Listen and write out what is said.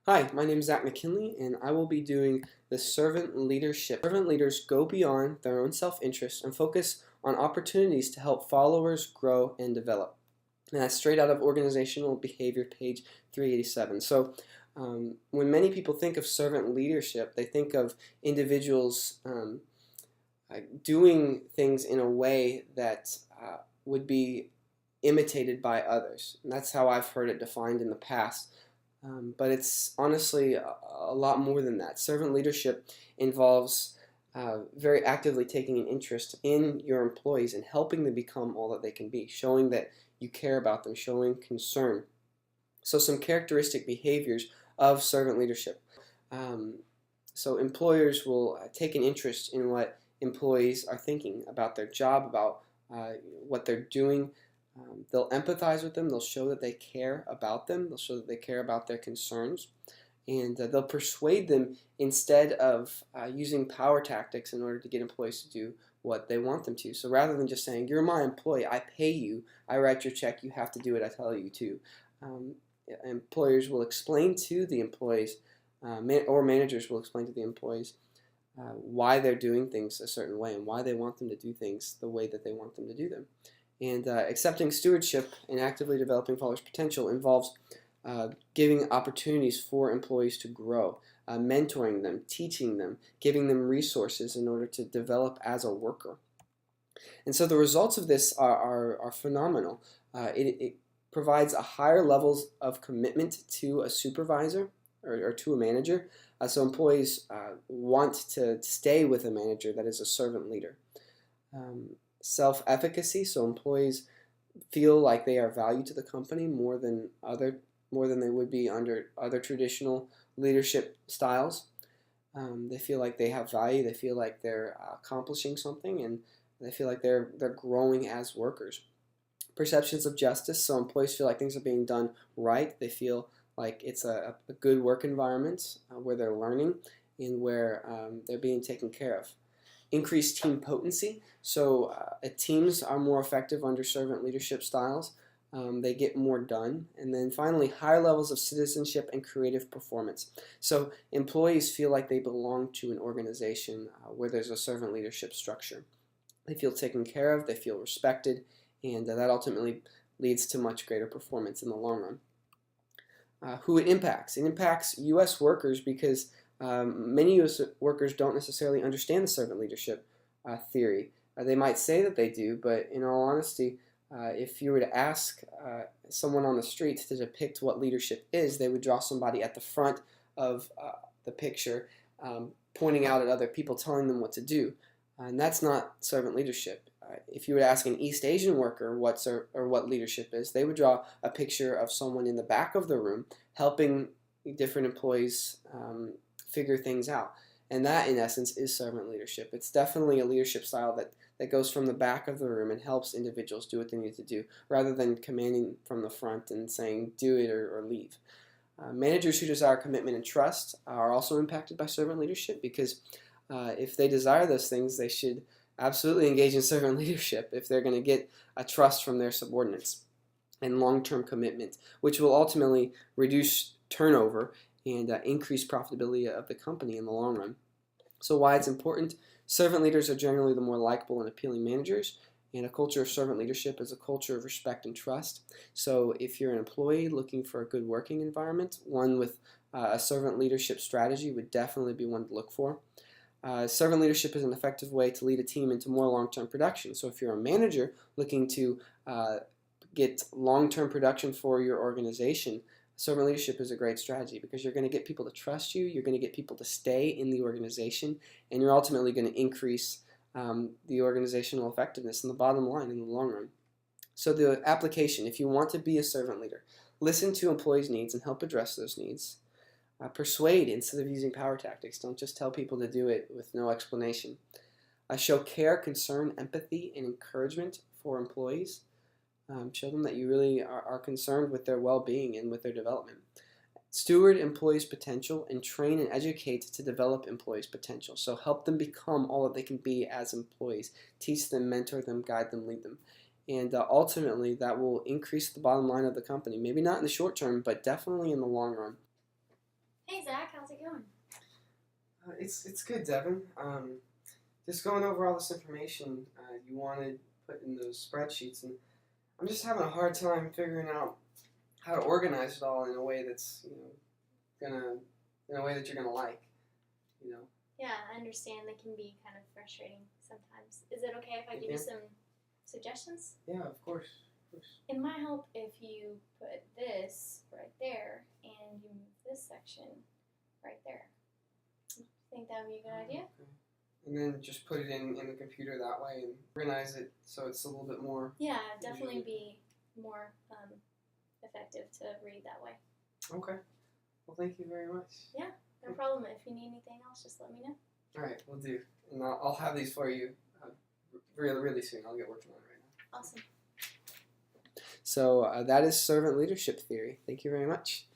Hi, my name is Zach McKinley, and I will be doing the servant leadership. Servant leaders go beyond their own self-interest and focus on opportunities to help followers grow and develop. And that's straight out of Organizational Behavior, page 387. When many people think of servant leadership, they think of individuals doing things in a way that would be imitated by others. And that's how I've heard it defined in the past. But it's honestly a lot more than that. Servant leadership involves very actively taking an interest in your employees and helping them become all that they can be, showing that you care about them, showing concern. So some characteristic behaviors of servant leadership. So employers will take an interest in what employees are thinking about their job, about what they're doing. They'll empathize with them. They'll show that they care about them. They'll show that they care about their concerns. And they'll persuade them instead of using power tactics in order to get employees to do what they want them to. So rather than just saying, you're my employee, I pay you, I write your check, you have to do what I tell you to. Employers will explain to the employees, or managers will explain to the employees why they're doing things a certain way and why they want them to do things the way that they want them to do them. And accepting stewardship and actively developing followers' potential involves giving opportunities for employees to grow, mentoring them, teaching them, giving them resources in order to develop as a worker. And so the results of this are phenomenal. It provides a higher levels of commitment to a supervisor or to a manager. So employees want to stay with a manager that is a servant leader. Self-efficacy, so employees feel like they are valued to the company more than they would be under other traditional leadership styles. They feel like they have value. They feel like they're accomplishing something, and they feel like they're growing as workers. Perceptions of justice, so employees feel like things are being done right. They feel like it's a good work environment where they're learning and where they're being taken care of. Increased team potency, so teams are more effective under servant leadership styles. They get more done. And then finally, higher levels of citizenship and creative performance. So employees feel like they belong to an organization where there's a servant leadership structure. They feel taken care of, they feel respected, and that ultimately leads to much greater performance in the long run. Who it impacts? It impacts U.S. workers because many U.S. workers don't necessarily understand the servant leadership theory. They might say that they do, but in all honesty, if you were to ask someone on the street to depict what leadership is, they would draw somebody at the front of the picture, pointing out at other people, telling them what to do. And that's not servant leadership. If you were to ask an East Asian worker what leadership is, they would draw a picture of someone in the back of the room helping different employees figure things out. And that, in essence, is servant leadership. It's definitely a leadership style that goes from the back of the room and helps individuals do what they need to do, rather than commanding from the front and saying, do it or leave. Managers who desire commitment and trust are also impacted by servant leadership because if they desire those things, they should absolutely engage in servant leadership if they're going to get a trust from their subordinates and long-term commitment, which will ultimately reduce turnover and increase profitability of the company in the long run. So why it's important? Servant leaders are generally the more likable and appealing managers, and a culture of servant leadership is a culture of respect and trust. So if you're an employee looking for a good working environment, one with a servant leadership strategy would definitely be one to look for. Servant leadership is an effective way to lead a team into more long-term production. So if you're a manager looking to get long-term production for your organization, servant leadership is a great strategy because you're going to get people to trust you, you're going to get people to stay in the organization, and you're ultimately going to increase the organizational effectiveness in the bottom line in the long run. So the application, if you want to be a servant leader, listen to employees' needs and help address those needs. Persuade instead of using power tactics. Don't just tell people to do it with no explanation. Show care, concern, empathy, and encouragement for employees. Show them that you really are concerned with their well-being and with their development. Steward employees' potential and train and educate to develop employees' potential. So help them become all that they can be as employees. Teach them, mentor them, guide them, lead them. And ultimately, that will increase the bottom line of the company. Maybe not in the short term, but definitely in the long run. Hey Zach, how's it going? It's good, Devin. Just going over all this information you wanted put in those spreadsheets, and I'm just having a hard time figuring out how to organize it all in a way that's in a way that you're gonna like. You know. Yeah, I understand they can be kind of frustrating sometimes. Is it okay if I give you some suggestions? Yeah, of course. It might help if you put this right there and you move this section right there. Think that would be a good idea? Okay. And then just put it in the computer that way and organize it so it's a little bit more. Yeah, definitely be more effective to read that way. Okay. Well, thank you very much. Yeah, no problem. If you need anything else, just let me know. All right, we'll do. And I'll have these for you really, really soon. I'll get working on it right now. Awesome. So that is servant leadership theory. Thank you very much.